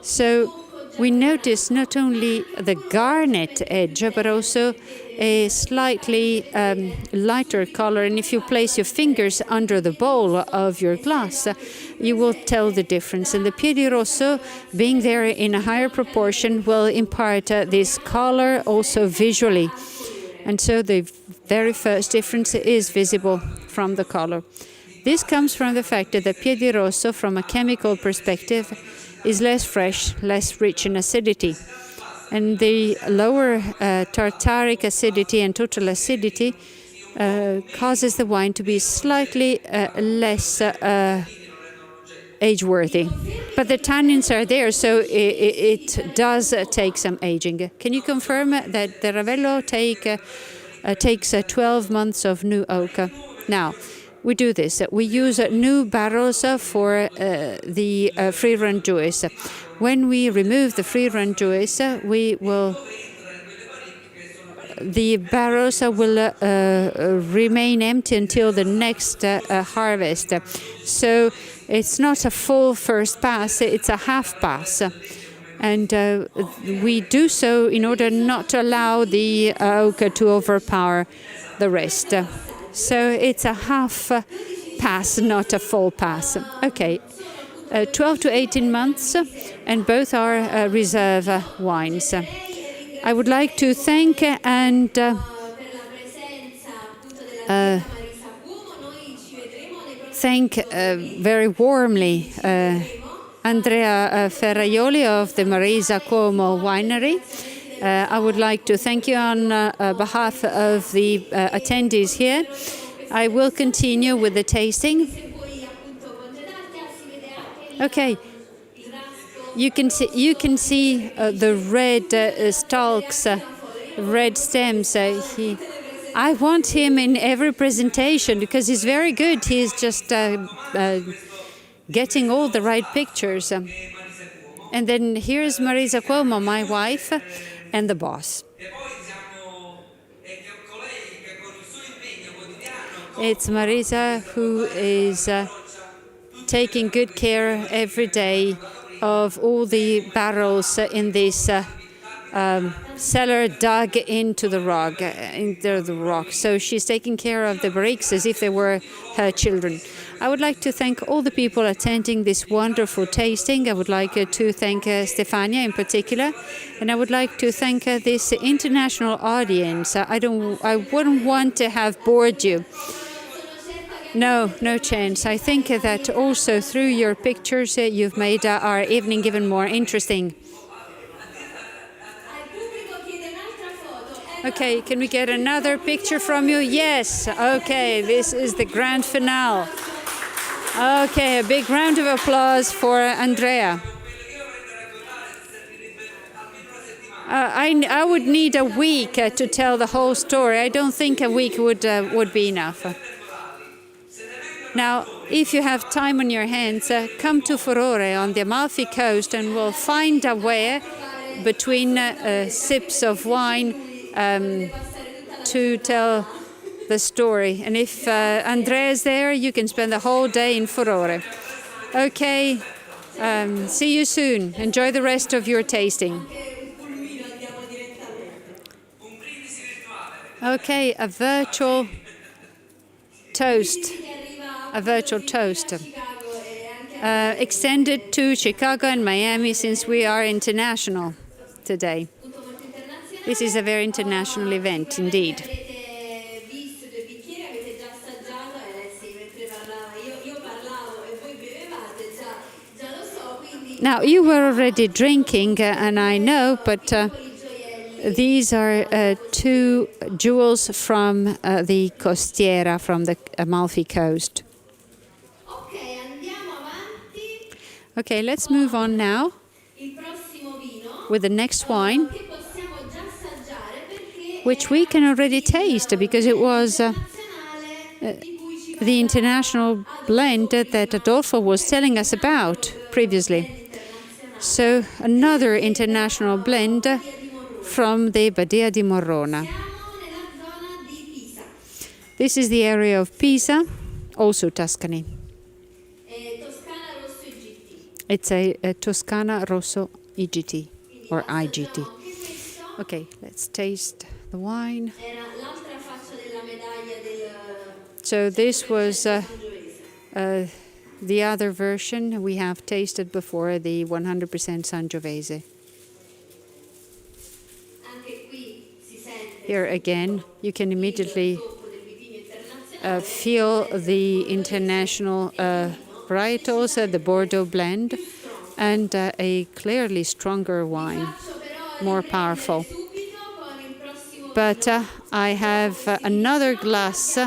So we notice not only the garnet edge, but also a slightly lighter color. And if you place your fingers under the bowl of your glass, you will tell the difference. And the Piedirosso, being there in a higher proportion, will impart this color also visually. And so the very first difference is visible from the color. This comes from the fact that the Piedirosso, from a chemical perspective, is less fresh, less rich in acidity. And the lower tartaric acidity and total acidity causes the wine to be slightly less age-worthy. But the tannins are there, so it does take some aging. Can you confirm that the Ravello takes 12 months of new oak? Now, we do this. We use new barrels for the free-run juice. When we remove the free-run juice, the barrels will remain empty until the next harvest. So it's not a full first pass, it's a half pass. And we do so in order not to allow the oak to overpower the rest. So it's a half pass, not a full pass. Okay, 12 to 18 months, and both are reserve wines. I would like to thank and thank very warmly Andrea Ferraioli of the Marisa Cuomo Winery. I would like to thank you on behalf of the attendees here. I will continue with the tasting. Okay, you can see the red stalks, red stems. I want him in every presentation because he's very good. He's just getting all the right pictures. And then here's Marisa Cuomo, my wife, and the boss. It's Marisa who is taking good care every day of all the barrels in this cellar dug into the rock. So she's taking care of the barriques as if they were her children. I would like to thank all the people attending this wonderful tasting. I would like to thank Stefania in particular, and I would like to thank this international audience. I wouldn't want to have bored you. No chance. I think that also through your pictures, you've made our evening even more interesting. Okay, can we get another picture from you? Yes. Okay, this is the grand finale. Okay, a big round of applause for Andrea. I would need a week to tell the whole story. I don't think a week would be enough. Now, if you have time on your hands, come to Furore on the Amalfi Coast and we'll find a way between sips of wine to tell the story. And if Andrea is there, you can spend the whole day in Furore. Okay, see you soon. Enjoy the rest of your tasting. Okay, a virtual toast. Extended to Chicago and Miami since we are international today. This is a very international event indeed. Now, you were already drinking, and I know, but these are two jewels from the costiera, from the Amalfi Coast. Okay, let's move on now with the next wine, which we can already taste because it was the international blend that Adolfo was telling us about previously. So another international blend from the Badia di Morrona. This is the area of Pisa, also Tuscany. It's a Toscana Rosso IGT or IGT. Okay, let's taste the wine. So this was the other version we have tasted before, the 100% Sangiovese. Here again, you can immediately feel the international varietals, the Bordeaux blend, and a clearly stronger wine, more powerful. But I have another glass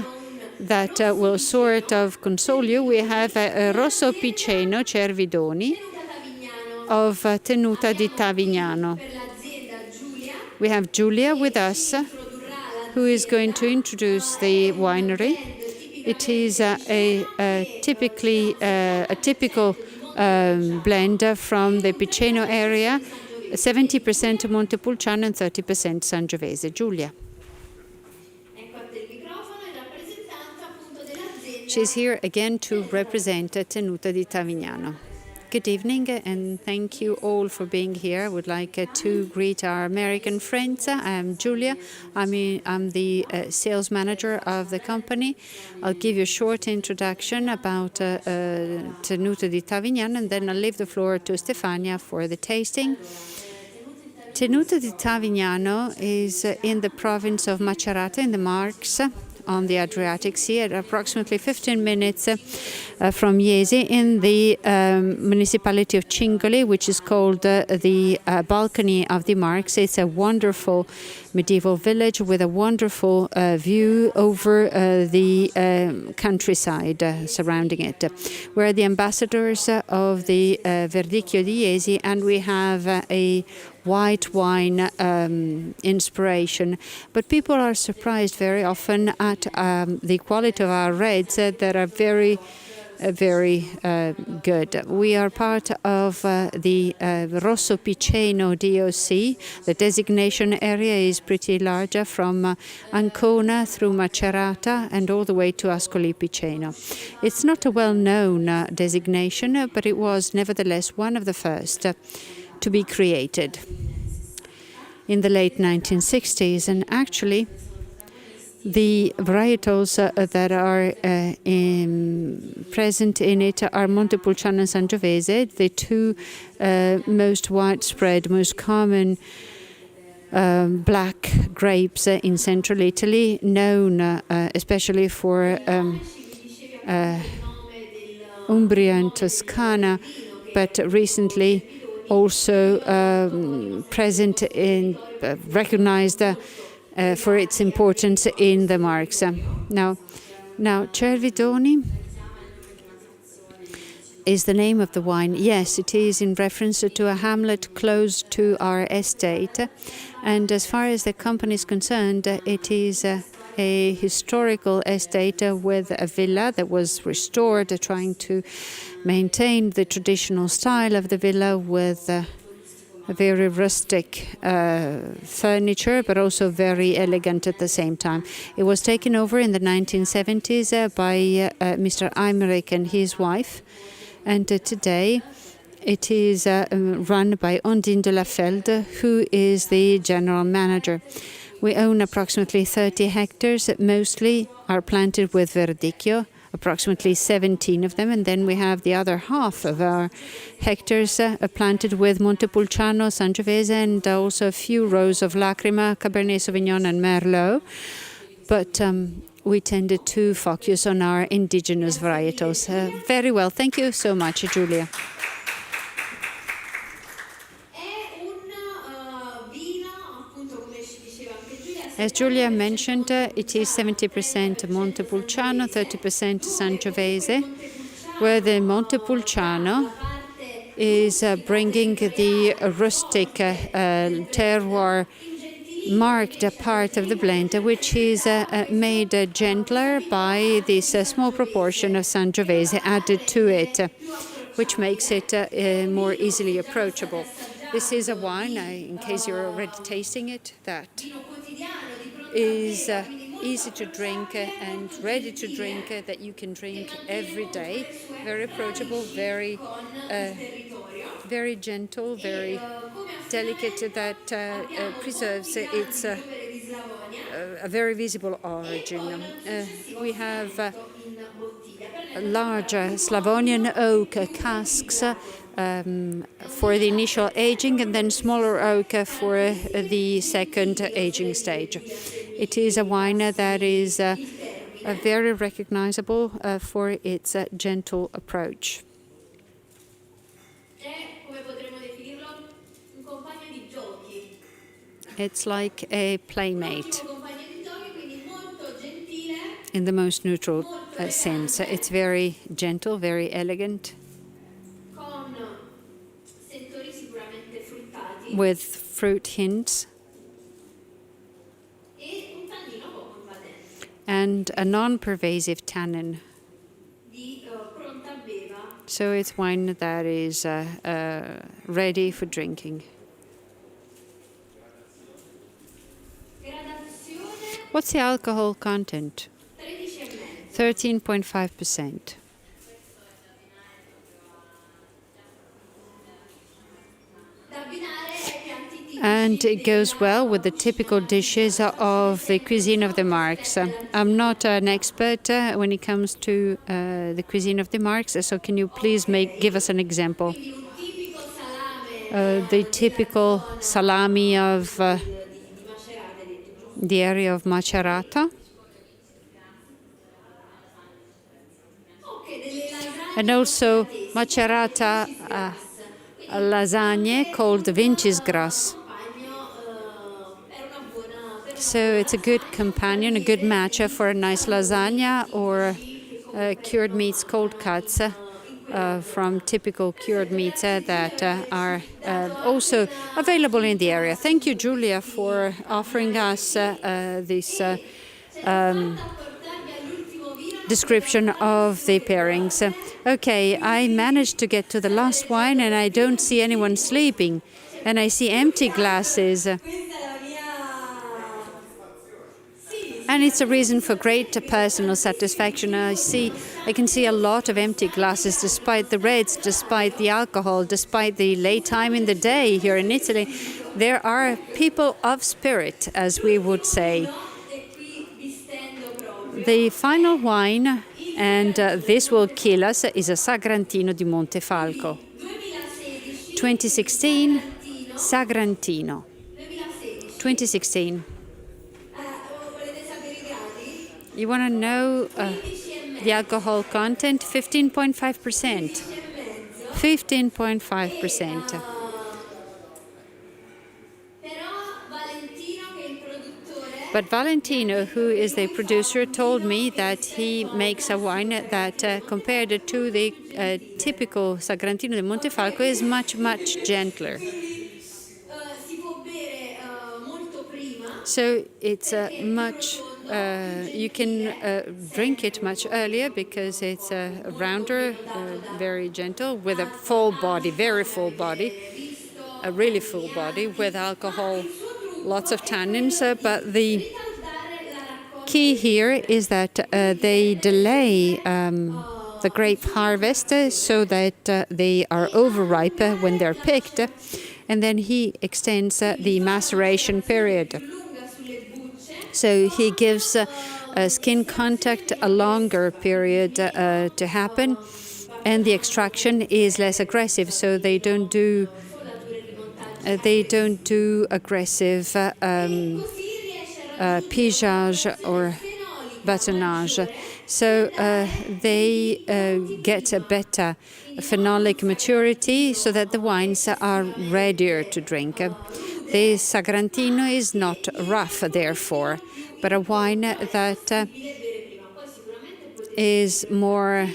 that will sort of console you. We have a Rosso Piceno Cervidoni of Tenuta di Tavignano. We have Giulia with us, who is going to introduce the winery. It is a typical blend from the Piceno area, 70% Montepulciano and 30% Sangiovese. Giulia. She's here again to represent Tenuta di Tavignano. Good evening and thank you all for being here. I would like to greet our American friends. I'm Giulia. I'm the sales manager of the company. I'll give you a short introduction about Tenuta di Tavignano and then I'll leave the floor to Stefania for the tasting. Tenuta di Tavignano is in the province of Macerata in the Marches, on the Adriatic Sea, at approximately 15 minutes from Jesi, in the municipality of Cingoli, which is called the Balcony of the Marches. It's a wonderful medieval village with a wonderful view over the countryside surrounding it. We're the ambassadors of the Verdicchio di Jesi, and we have a white wine inspiration, but people are surprised very often at the quality of our reds that are very good. We are part of the Rosso Piceno DOC. The designation area is pretty large, from Ancona through Macerata and all the way to Ascoli Piceno. It's not a well-known designation, but it was nevertheless one of the first to be created in the late 1960s, and actually the varietals that are present in it are Montepulciano and Sangiovese, the two most widespread, most common black grapes in central Italy, known especially for Umbria and Toscana, but recently also present in recognized for its importance in the marks. Now, Cervidoni is the name of the wine. Yes, it is in reference to a hamlet close to our estate. And as far as the company is concerned, it is a historical estate with a villa that was restored, trying to maintain the traditional style of the villa with a very rustic furniture, but also very elegant at the same time. It was taken over in the 1970s by Mr. Eimerick and his wife. And today it is run by Ondine de la Velde, who is the general manager. We own approximately 30 hectares. Mostly are planted with Verdicchio, approximately 17 of them. And then we have the other half of our hectares planted with Montepulciano, Sangiovese, and also a few rows of Lacrima, Cabernet Sauvignon, and Merlot. But we tended to focus on our indigenous varietals. Very well. Thank you so much, Giulia. As Giulia mentioned, it is 70% Montepulciano, 30% Sangiovese, where the Montepulciano is bringing the rustic terroir marked part of the blend, which is made gentler by this small proportion of Sangiovese added to it, which makes it more easily approachable. This is a wine, in case you're already tasting it, that is easy to drink and ready to drink, that you can drink every day. Very approachable, very gentle, very delicate, that preserves its a very visible origin. We have large Slavonian oak casks for the initial aging, and then smaller oak for the second aging stage. It is a wine that is very recognizable for its gentle approach. It's like a playmate in the most neutral sense. It's very gentle, very elegant, with fruit hints and a non-pervasive tannin. So it's wine that is ready for drinking. What's the alcohol content? 13.5%. And it goes well with the typical dishes of the cuisine of the Marques. I'm not an expert when it comes to the cuisine of the Marques, so can you please give us an example? The typical salami of the area of Macerata. And also Macerata lasagne called Vincisgras. So it's a good companion, a good match for a nice lasagna or cured meats, cold cuts from typical cured meats that are also available in the area. Thank you, Giulia, for offering us this description of the pairings. Okay, I managed to get to the last wine and I don't see anyone sleeping, and I see empty glasses. And it's a reason for great personal satisfaction. I can see a lot of empty glasses, despite the reds, despite the alcohol, despite the late time in the day here in Italy. There are people of spirit, as we would say. The final wine, and this will kill us, is a Sagrantino di Montefalco. 2016, Sagrantino. 2016. You want to know the alcohol content? 15.5%. 15.5%. But Valentino, who is the producer, told me that he makes a wine that, compared to the typical Sagrantino di Montefalco, is much, much gentler. So it's much, you can drink it much earlier because it's rounder, very gentle, with a full body, very full body, a really full body with alcohol, lots of tannins. But the key here is that they delay the grape harvest so that they are overripe when they're picked, and then he extends the maceration period. So he gives skin contact a longer period to happen, and the extraction is less aggressive. So they don't do aggressive pigeage or batonnage. So they get a better phenolic maturity so that the wines are readier to drink. The Sagrantino is not rough, therefore, but a wine that is more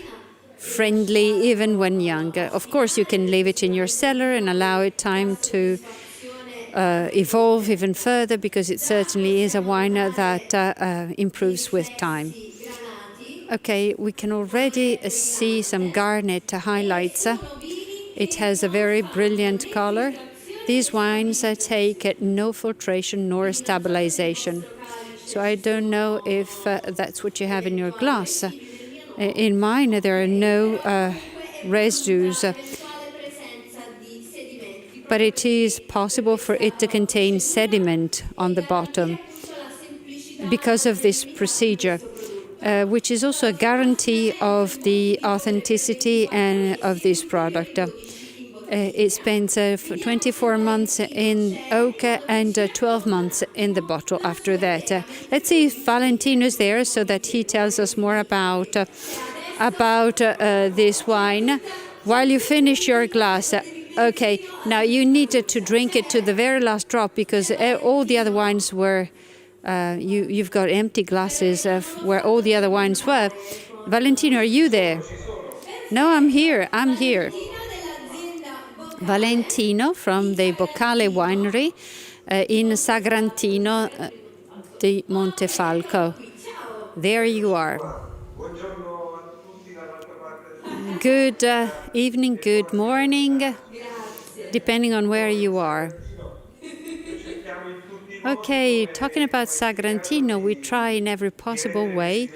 friendly even when young. Of course, you can leave it in your cellar and allow it time to evolve even further, because it certainly is a wine that improves with time. Okay, we can already see some garnet highlights. It has a very brilliant color. These wines take no filtration nor stabilization. So I don't know if that's what you have in your glass. In mine, there are no residues. But it is possible for it to contain sediment on the bottom because of this procedure, which is also a guarantee of the authenticity and of this product. It spends 24 months in oak and 12 months in the bottle after that. Let's see if Valentino is there so that he tells us more about this wine. While you finish your glass, okay, now you needed to drink it to the very last drop, because all the other wines were, you've got empty glasses where all the other wines were. Valentino, are you there? No, I'm here. Valentino from the Boccale Winery in Sagrantino di Montefalco. There you are. Good evening, good morning, depending on where you are. Okay, talking about Sagrantino, we try in every possible way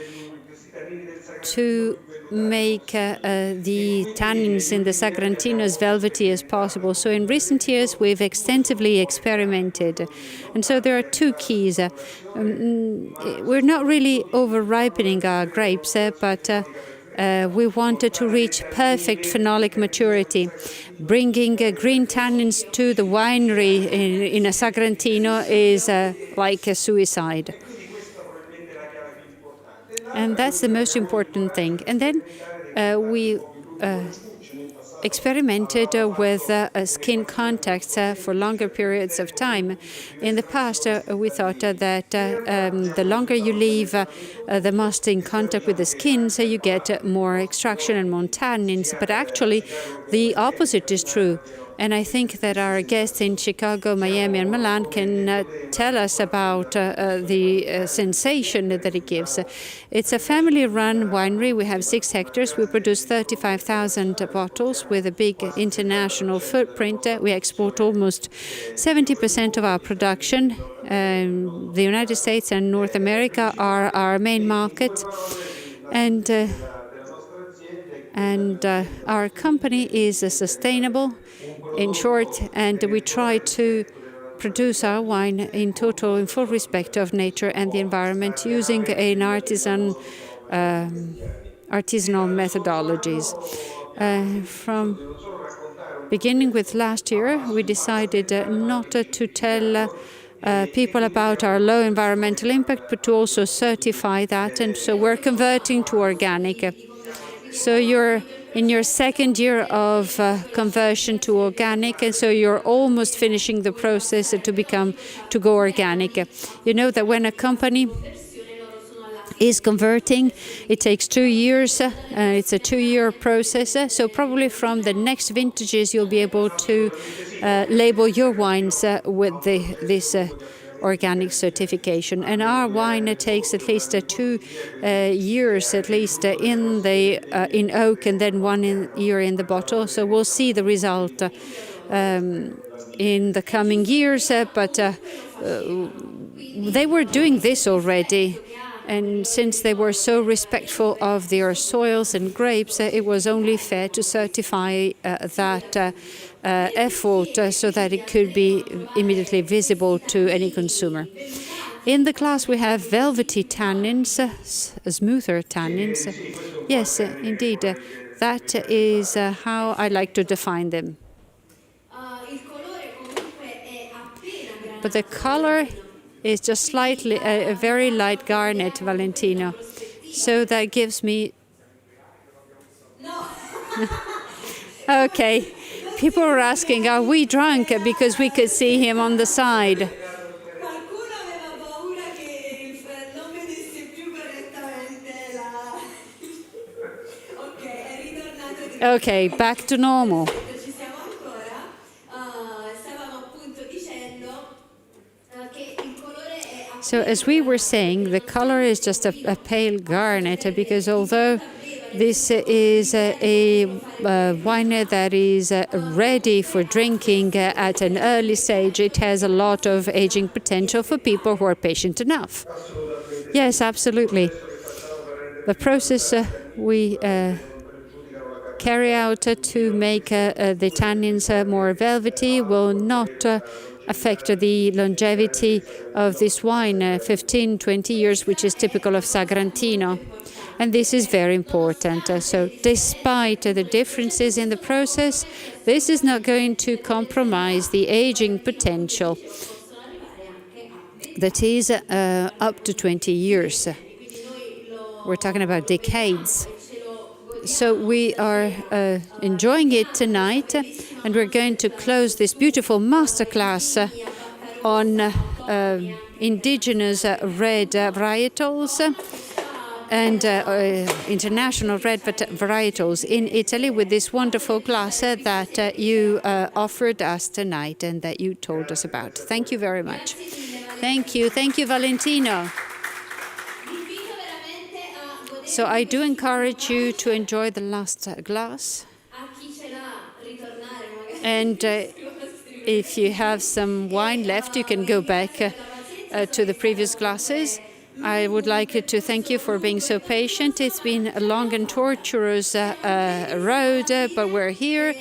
to make the tannins in the Sagrantino as velvety as possible. So in recent years, we've extensively experimented. And so there are two keys. We're not really over-ripening our grapes, but we wanted to reach perfect phenolic maturity. Bringing green tannins to the winery in a Sagrantino is like a suicide. And that's the most important thing. And then we experimented with skin contacts for longer periods of time. In the past, we thought that the longer you leave the must in contact with the skin, so you get more extraction and more tannins. But actually, the opposite is true. And I think that our guests in Chicago, Miami, and Milan can tell us about the sensation that it gives. It's a family-run winery. We have 6 hectares. We produce 35,000 bottles with a big international footprint. We export almost 70% of our production. The United States and North America are our main markets. And our company is sustainable, in short, and we try to produce our wine in full respect of nature and the environment, using an artisanal methodologies. From beginning with last year, we decided not to tell people about our low environmental impact, but to also certify that, and so we're converting to organic. So you're in your second year of conversion to organic, and so you're almost finishing the process to go organic. You know that when a company is converting, it takes 2 years. It's a 2-year process. So probably from the next vintages, you'll be able to label your wines with this organic certification. And our wine takes at least 2 years, at least in oak, and then 1 year in the bottle. So we'll see the result in the coming years. But they were doing this already. And since they were so respectful of their soils and grapes, it was only fair to certify that effort so that it could be immediately visible to any consumer. In the glass, we have velvety tannins, smoother tannins. Yes, indeed, that is how I like to define them. But the color is just slightly a very light garnet, Valentino. So that gives me... Okay. People were asking, are we drunk? Because we could see him on the side. Okay, back to normal. So as we were saying, the color is just a pale garnet, because although this is a wine that is ready for drinking at an early stage, it has a lot of aging potential for people who are patient enough. Yes, absolutely. The process we carry out to make the tannins more velvety will not affect the longevity of this wine, 15, 20 years, which is typical of Sagrantino. And this is very important. So despite the differences in the process, this is not going to compromise the aging potential that is up to 20 years. We're talking about decades. So we are enjoying it tonight, and we're going to close this beautiful masterclass on indigenous red varietals and international red varietals in Italy with this wonderful glass that you offered us tonight and that you told us about. Thank you very much. Thank you. Thank you, Valentino. So I do encourage you to enjoy the last glass. And if you have some wine left, you can go back to the previous glasses. I would like to thank you for being so patient. It's been a long and torturous road, but we're here.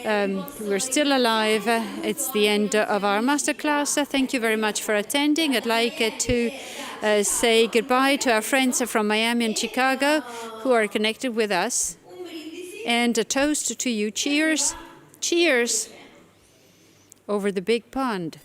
We're still alive. It's the end of our masterclass. Thank you very much for attending. I'd like to say goodbye to our friends from Miami and Chicago who are connected with us. And a toast to you. Cheers. Cheers over the big pond.